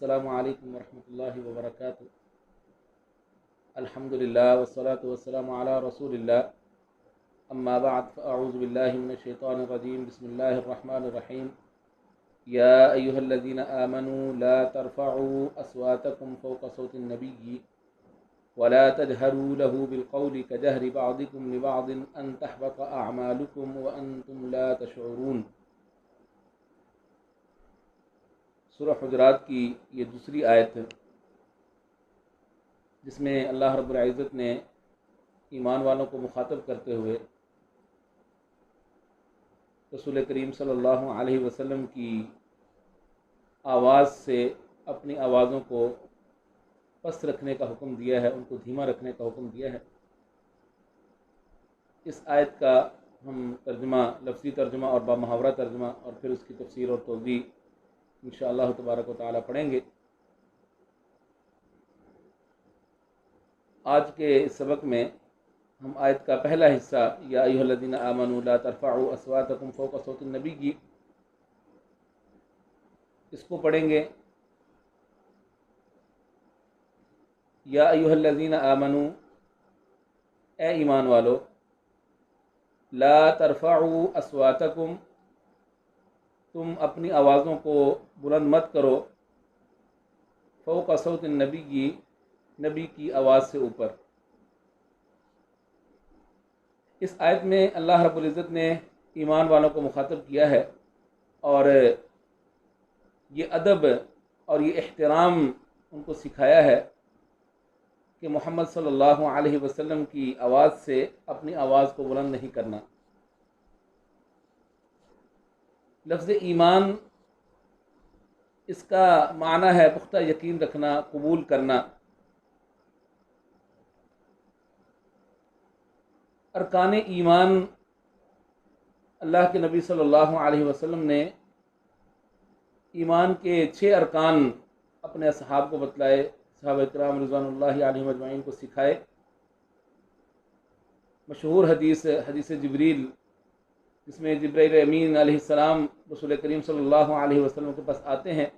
अस्सलामु अलैकुम वरहमतुल्लाहि वबरकातुहू। अल्हम्दुलिल्लाह वस्सलातु वस्सलामु अला रसूलिल्लाह, अम्मा बअद फ़अऊज़ु बिल्लाहि मिनश शैतानिर रजीम, बिस्मिल्लाहिर रहमानिर रहीम। या अय्युहल्लज़ीना आमनू ला तरफ़अू अस्वातकुम फ़ौक़ सौतिन नबिय्यि वला तजहरू लहू बिलक़ौलि कजहरि बअदिकुम लिबअदिन अन तहबत अअमालुकुम व अंतुम ला तशऊरून। सूरह हुजरात की ये दूसरी आयत है, जिसमें अल्लाह रब्बुल इज़्ज़त ने ईमान वालों को मुखातब करते हुए रसूल करीम सल्लल्लाहु अलैहि वसल्लम की आवाज़ से अपनी आवाज़ों को पस्त रखने का हुक्म दिया है, उनको धीमा रखने का हुक्म दिया है। इस आयत का हम तर्जुमा, लफ्ज़ी तर्जुमा और बामुहावरा तर्जुमा और फिर उसकी तफसीर और तौज़ीह इंशाअल्लाह तबारक व तआला पढ़ेंगे। आज के इस सबक में हम आयत का पहला हिस्सा या अय्युहल्लज़ीना आमनू ला तरफ़अू अस्वातकुम फ़ौक़ सौतिन नबिय्यि, इसको पढ़ेंगे। या अय्युहल्लज़ीना आमनू, ए ईमान वालो, ला तरफ़अू अस्वातकुम, तुम अपनी आवाज़ों को बुलंद मत करो, फ़ौक़ सौतिन नबिय्यि, नबी की आवाज़ से ऊपर। इस आयत में अल्लाह रब्बुल इज़्ज़त ने ईमान वालों को मुखातब किया है और ये अदब और ये एहतराम उनको सिखाया है कि मोहम्मद सल्लल्लाहु अलैहि वसल्लम की आवाज़ से अपनी आवाज़ को बुलंद नहीं करना। लफ्ज़ ईमान, इसका माना है पुख्ता यकीन रखना, कबूल करना। अरकान ईमान अल्लाह के नबी सल्लल्लाहु अलैहि वसल्लम ने ईमान के 6 अरकान अपने असहाब को बतलाए, सहाबा इकराम रिज़वानुल्लाहि अलैहिम अजमईन को सिखाए। मशहूर हदीस जिब्रील, जिसमें जिब्राइल अमीन अलैहिस्सलाम रसूल करीम सल्लल्लाहु अलैहि वसल्लम के पास आते हैं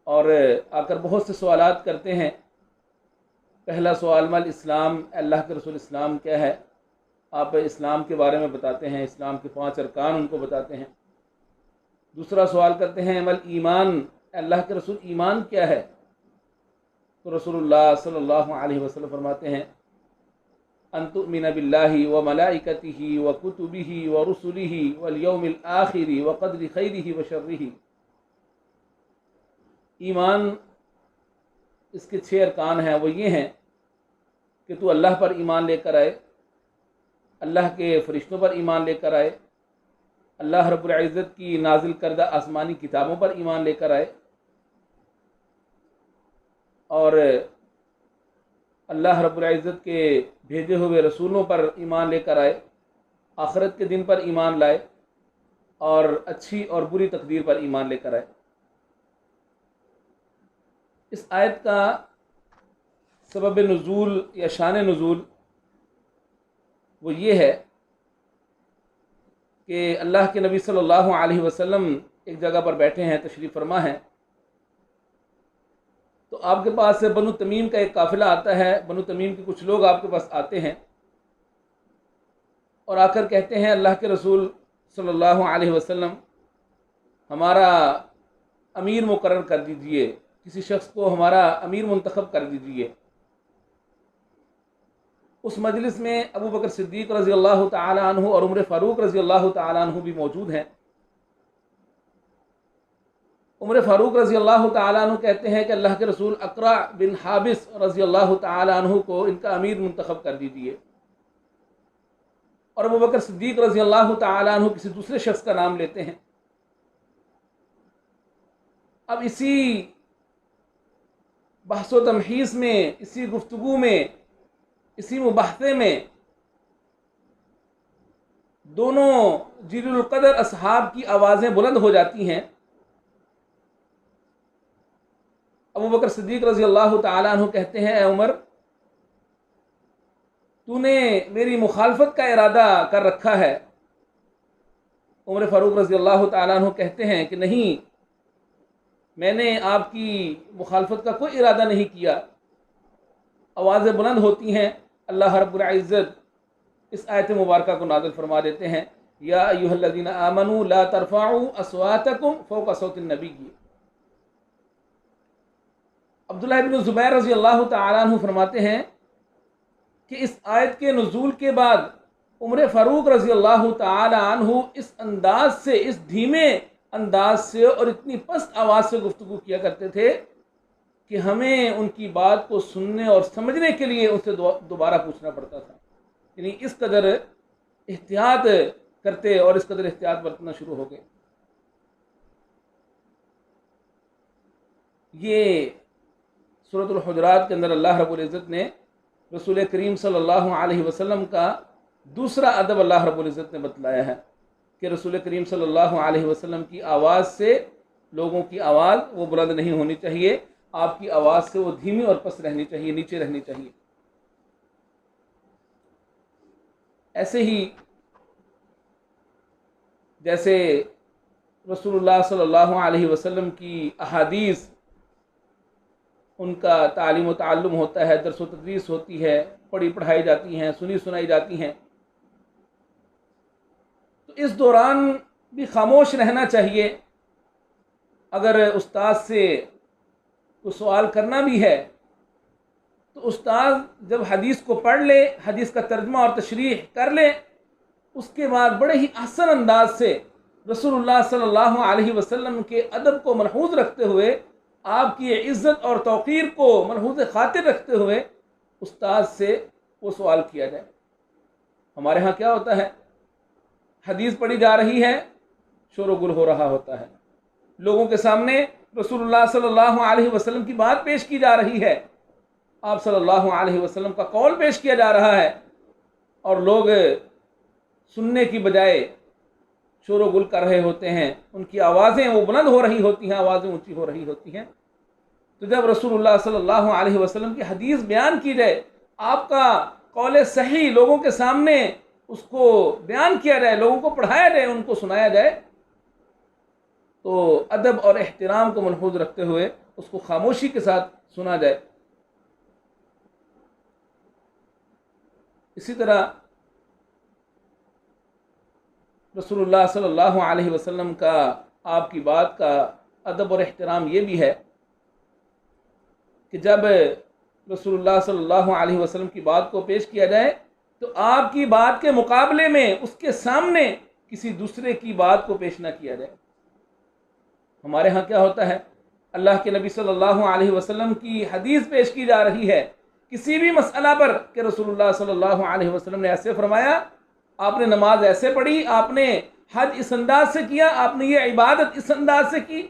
और आकर बहुत से सवालात करते हैं। पहला सवाल, मल इस्लाम, अल्लाह के रसूल इस्लाम क्या है? आप इस्लाम के बारे में बताते हैं, इस्लाम के 5 अरकान उनको बताते हैं। दूसरा सवाल करते हैं, मल ईमान, अल्लाह के रसूल ईमान क्या है? तो रसूलुल्लाह सल्लल्लाहु अलैहि वसल्लम फरमाते हैं, अन तुमिना बिल्लाहि व मलाइकतिही व कुतुबिही व रुसुलिही वल यौमिल आखिरी व क़द्रि खैरिही व शर्रिही। ईमान, इसके 6 अरकान हैं, वो ये हैं कि तू अल्लाह पर ईमान लेकर आए, अल्लाह के फरिश्तों पर ईमान लेकर आए, अल्लाह रब्बुल इज़्ज़त की नाजिल करदा आसमानी किताबों पर ईमान लेकर आए और अल्लाह रब्बुल इज़्ज़त के भेजे हुए रसूलों पर ईमान लेकर आए, आखिरत के दिन पर ईमान लाए और अच्छी और बुरी तकदीर पर ईमान लेकर आए। इस आयत का सबब नुज़ूल या शान नुज़ूल वो ये है कि अल्लाह के नबी सल्लल्लाहु अलैहि वसल्लम एक जगह पर बैठे हैं, तशरीफ़ फरमा हैं, तो आपके पास से बनु तमीम का एक काफ़िला आता है। बनु तमीम के कुछ लोग आपके पास आते हैं और आकर कहते हैं, अल्लाह के रसूल सल्लल्लाहु अलैहि वसल्लम, हमारा अमीर मुकर्रर कर दीजिए, किसी शख्स को हमारा अमीर मुंतखब कर दीजिए। उस मजलिस में अबू बकर सिद्दीक़ रज़ी अल्लाह तआला अन्हु और उमर फ़ारूक रज़ी अल्लाह तआला अन्हु भी मौजूद हैं। उमर फ़ारूक रज़ी अल्लाह तआला अन्हु कहते हैं कि अल्लाह के रसूल अक़रा बिन हाबिस रज़ी अल्लाह तआला अन्हु को इनका अमीर मुंतखब कर दीजिए। और अबू बकर सिद्दीक़ रज़ी अल्लाह तआला अन्हु किसी दूसरे शख्स का नाम लेते हैं। अब इसी बहस व तमहीस में, इसी गुफ्तगू में, इसी मुबाहसे में दोनों जीलुल क़दर असहाब की आवाज़ें बुलंद हो जाती हैं। अबू बकर सिद्दीक़ रज़ी अल्लाह तआला अन्हु कहते हैं, ए उमर, तूने मेरी मुखालफत का इरादा कर रखा है। उमर फ़ारूक रज़ी अल्लाह तआला अन्हु कहते हैं कि नहीं, मैंने आपकी मुखालफत का कोई इरादा नहीं किया। आवाज़ें बुलंद होती हैं। अल्लाह रब्बुल इज़्ज़त इस आयत मुबारका को नाज़िल फरमा देते हैं, या अय्युहल्लज़ीना आमनू ला तरफ़अू अस्वातकुम फ़ौक़ सौतिन नबी। अब्दुल्लाह इब्न ज़ुबैर रज़ी अल्लाह तआला अन्हु फरमाते हैं कि इस आयत के नुज़ूल के बाद उमर फ़ारूक रज़ी अल्लाह तआला अन्हु इस अंदाज से, इस धीमे अंदाज से और इतनी पस्त आवाज़ से गुफ्तगू किया करते थे कि हमें उनकी बात को सुनने और समझने के लिए उनसे दोबारा पूछना पड़ता था। यानी इस कदर एहतियात करते और इस कदर एहतियात बरतना शुरू हो गए। ये सूरतुल हुजरात के अंदर अल्लाह रब्बुल इज़्ज़त ने रसूल करीम सल्लल्लाहु अलैहि वसल्लम का दूसरा अदब अल्लाह रब्बुल इज़्ज़त ने बतलाया है कि रसूल करीम सल्लल्लाहु अलैहि वसल्लम की आवाज़ से लोगों की आवाज़ वो बुलंद नहीं होनी चाहिए, आपकी आवाज़ से वो धीमी और पस्त रहनी चाहिए, नीचे रहनी चाहिए। ऐसे ही जैसे रसूलुल्लाह सल्लल्लाहु अलैहि वसल्लम की अहादीस, उनका तालीम व ताल्लुम होता है, दर्स व तदरीस होती है, पढ़ी पढ़ाई जाती हैं, सुनी सुनाई जाती हैं, तो इस दौरान भी खामोश रहना चाहिए। अगर उस्ताद से कोई सवाल करना भी है तो उस्ताद जब हदीस को पढ़ ले, हदीस का तर्जुमा और तशरीह कर ले, उसके बाद बड़े ही आसान अंदाज से रसूलुल्लाह सल्लल्लाहु अलैहि वसल्लम के अदब को मलहूज़ रखते हुए, आपकी इज़्ज़त और तौक़ीर को मलहूज़ खातिर रखते हुए उस्ताद से वो सवाल किया जाए। हमारे यहाँ क्या होता है, हदीस पढ़ी जा रही है, शोर गुल हो रहा होता है, लोगों के सामने रसूलुल्लाह सल्लल्लाहु अलैहि वसल्लम की बात पेश की जा रही है, आप सल्लल्लाहु अलैहि वसल्लम का कौल पेश किया जा रहा है, और लोग सुनने की बजाय शोर गुल कर रहे होते हैं, उनकी आवाज़ें वो बुलंद हो रही होती हैं, आवाज़ें ऊंची हो रही होती हैं। तो जब रसूलुल्लाह सल्लल्लाहु अलैहि वसल्लम की हदीस बयान की जाए, आपका कौल सही लोगों के सामने उसको बयान किया जाए, लोगों को पढ़ाया जाए, उनको सुनाया जाए, तो अदब और एहतराम को मलहूज़ रखते हुए उसको खामोशी के साथ सुना जाए। इसी तरह रसूलुल्लाह सल्लल्लाहु अलैहि वसल्लम का आपकी बात का अदब और एहतराम ये भी है कि जब रसूलुल्लाह सल्लल्लाहु अलैहि वसल्लम की बात को पेश किया जाए तो आपकी बात के मुकाबले में उसके सामने किसी दूसरे की बात को पेश ना किया जाए। हमारे यहाँ क्या होता है, अल्लाह के नबी सल्लल्लाहु अलैहि वसल्लम की हदीस पेश की जा रही है किसी भी मसला पर कि रसूलुल्लाह सल्लल्लाहु अलैहि वसल्लम ने ऐसे फरमाया, आपने नमाज ऐसे पढ़ी, आपने हज इस अंदाज से किया, आपने ये इबादत इस अंदाज से की।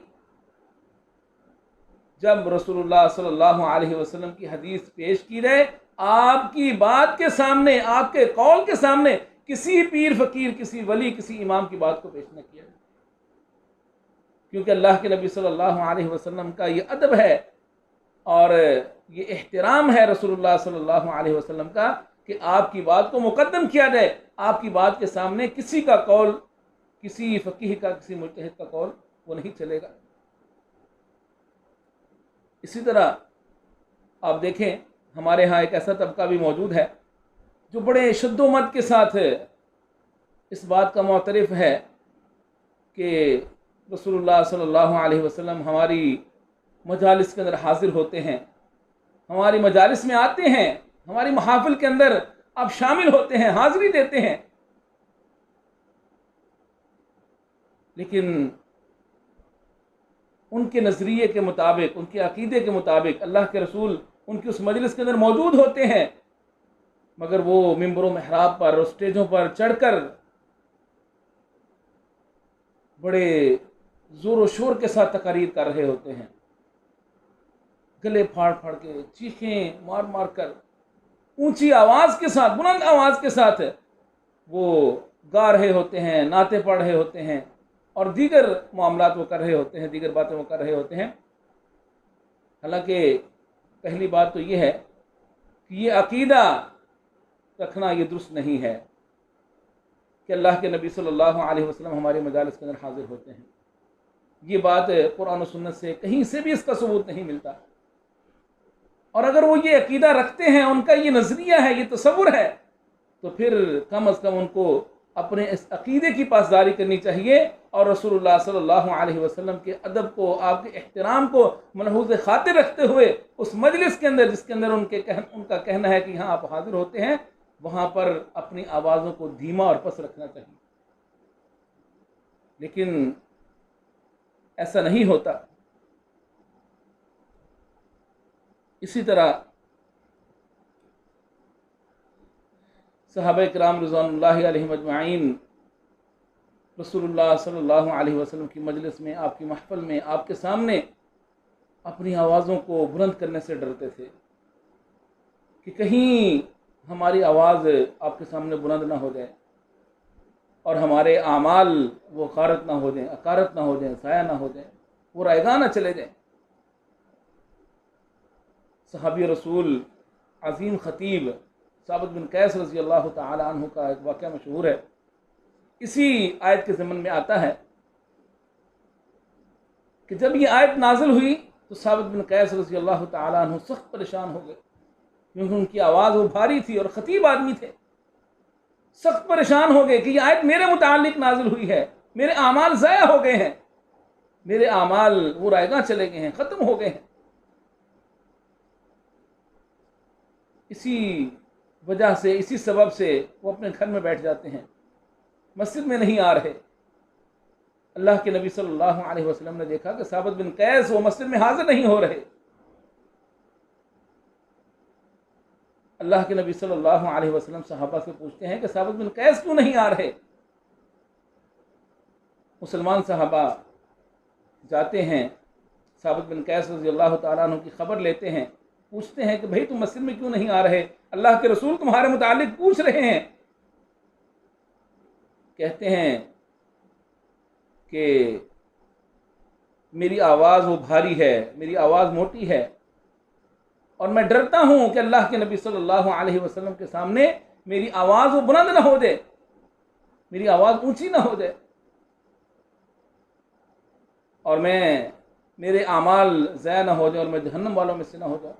जब रसूलुल्लाह सल्लल्लाहु अलैहि वसल्लम की हदीस पेश की जाए, आपकी बात के सामने, आपके कौल के सामने किसी पीर फकीर, किसी वली, किसी इमाम की बात को पेश न किया जाए, क्योंकि अल्लाह के नबी सल्लल्लाहु अलैहि वसल्लम का ये अदब है और ये एहतराम है रसूलुल्लाह सल्लल्लाहु अलैहि वसल्लम का कि आपकी बात को मुकद्दम किया जाए, आपकी बात के सामने किसी का कौल, किसी फ़कीह का, किसी मुज्तहिद का कौल वो नहीं चलेगा। इसी तरह आप देखें, हमारे यहाँ एक ऐसा तबका भी मौजूद है जो बड़े शुद्धोमत के साथ इस बात का मुअतरिफ़ है कि रसूलुल्लाह सल्लल्लाहु अलैहि वसल्लम हमारी मजालिस के अंदर हाजिर होते हैं, हमारी मजालिस में आते हैं, हमारी महाफिल के अंदर आप शामिल होते हैं, हाजिरी देते हैं, लेकिन उनके नज़रिए के मुताबिक, उनके अकीदे के मुताबिक अल्लाह के रसूल उनकी उस मजलिस के अंदर मौजूद होते हैं, मगर वो मिंबरों महराब पर, स्टेजों पर चढ़कर बड़े ज़ोर व शोर के साथ तकारीर कर रहे होते हैं, गले फाड़ फाड़ के, चीखें मार मार कर, ऊंची आवाज़ के साथ, बुलंद आवाज़ के साथ वो गा रहे होते हैं, नाते पढ़ रहे होते हैं और दीगर मामलात वो कर रहे होते हैं, दीगर बातें वो कर रहे होते हैं। हालांकि पहली बात तो ये है कि ये अकीदा रखना ये दुरुस्त नहीं है कि अल्लाह के नबी सल्लल्लाहु अलैहि वसल्लम हमारे मजालिस के अंदर हाजिर होते हैं। ये बात कुरान और सुन्नत से कहीं से भी इसका सबूत नहीं मिलता। और अगर वो ये अकीदा रखते हैं, उनका ये नज़रिया है, ये तसव्वुर है, तो फिर कम अज़ कम उनको अपने इस अकीदे की पासदारी करनी चाहिए और रसूलुल्लाह सल्लल्लाहु अलैहि वसल्लम के अदब को, आपके एहतराम को मनहूज़ खातिर रखते हुए उस मजलिस के अंदर जिसके अंदर उनका कहना है कि यहाँ आप हाजिर होते हैं, वहाँ पर अपनी आवाज़ों को धीमा और पस्त रखना चाहिए। लेकिन ऐसा नहीं होता। इसी तरह सहाबा किराम रिज़वानुल्लाहि अलैहिम अजमाइन रसूलुल्लाह सल्लल्लाहु अलैहि वसल्लम की मजलिस में, आपकी महफिल में, आपके सामने अपनी आवाज़ों को बुलंद करने से डरते थे कि कहीं हमारी आवाज़ आपके सामने बुलंद ना हो जाए और हमारे आमाल वो ग़ारत ना हो जाएं, अकारत ना हो जाएं, ज़ाया ना हो जाएं, वो रायगा ना चले जाएं। सहाबी रसूल अज़ीम ख़तीब साबित बिन कैस रज़ी अल्लाह तआला अन्हु का एक वाक़या मशहूर है। इसी आयत के ज़मन में आता है कि जब ये आयत नाज़िल हुई तो साबित बिन कैस रज़ी अल्लाह तआला अन्हु सख्त परेशान हो गए, क्योंकि उनकी आवाज़ वो भारी थी और ख़तीब आदमी थे। सख्त परेशान हो गए कि ये आयत मेरे मुतालिक नाज़िल हुई है, मेरे आमाल ज़ाया हो गए हैं, मेरे आमाल वो रायगा चले गए हैं, ख़त्म हो गए हैं। इसी वजह से, इसी सबब से वो अपने घर में बैठ जाते हैं, मस्जिद में नहीं आ रहे। अल्लाह के नबी सल्लल्लाहु अलैहि वसल्लम ने देखा कि साबित बिन कैस वो मस्जिद में हाजिर नहीं हो रहे। अल्लाह के नबी सल्लल्लाहु अलैहि वसल्लम सहाबा से पूछते हैं कि साबित बिन कैस क्यों नहीं आ रहे। मुसलमान सहाबा जाते हैं, साबित बिन कैस रज़ी अल्लाह तआला अन्हु की खबर लेते हैं, पूछते हैं कि भाई तुम मस्जिद में क्यों नहीं आ रहे, अल्लाह के रसूल तुम्हारे मुतालिक पूछ रहे हैं। कहते हैं कि मेरी आवाज़ वो भारी है, मेरी आवाज़ मोटी है और मैं डरता हूँ कि अल्लाह के नबी सल्लल्लाहु अलैहि वसल्लम के सामने मेरी आवाज़ वो बुलंद ना हो जाए, मेरी आवाज़ ऊंची ना हो जाए और मेरे आमाल ज़ाया ना हो जाए और मैं जहन्नम वालों में से ना हो जाऊँ।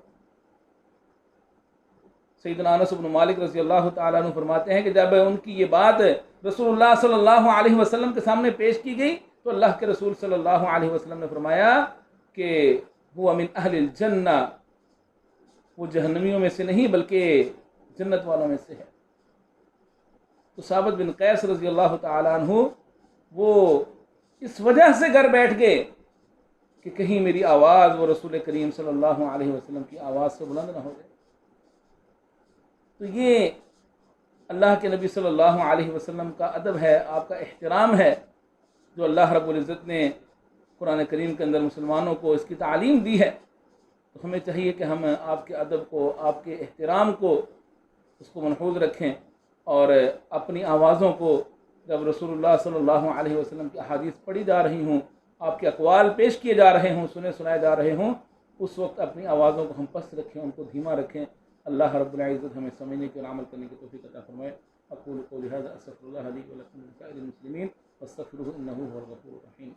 सैयदना अनस इब्न मालिक रज़ी अल्लाह तआला अन्हु फरमाते हैं कि जब उनकी ये बात रसूलुल्लाह सल्लल्लाहु अलैहि वसल्लम के सामने पेश की गई तो अल्लाह के रसूल सल्लल्लाहु अलैहि वसल्लम ने फरमाया कि हुवा मिन अहलिल जन्ना, वो जहन्नमियों में से नहीं बल्कि जन्नत वालों में से है। तो साबित बिन कैस रज़ी अल्लाह तआला अन्हु वो इस वजह से घर बैठ गए कि कहीं मेरी आवाज़ वो रसूल करीम सल्लल्लाहु अलैहि वसल्लम की आवाज़ से बुलंद ना हो जाए। तो ये अल्लाह के नबी सल्लल्लाहु अलैहि वसल्लम का अदब है, आपका एहतराम है, जो अल्लाह रब्बुल इज़्ज़त ने कुरान करीम के अंदर मुसलमानों को इसकी तालीम दी है। तो हमें चाहिए कि हम आपके अदब को, आपके एहतराम को, उसको मनहूज़ रखें और अपनी आवाज़ों को जब रसूलुल्लाह सल्लल्लाहु अलैहि वसल्लम की अहादीस पढ़ी जा रही हों, आपके अक़वाल पेश किए जा रहे हों, सुने सुनाए जा रहे हों, उस वक्त अपनी आवाज़ों को हम पस्त रखें, उनको धीमा रखें। अल्लाह रब्बुल इज़्ज़त हमें समझने के और अमल करने की तौफ़ीक़ अता फ़रमाए। अक़ूलु क़ौली हाज़ा अस्तग़फ़िरुल्लाह ली व लकुम व लिसाइरिल मुस्लिमीन वस्तग़फ़िरूहु इन्नहु हुवल गफ़ूरुर रहीम।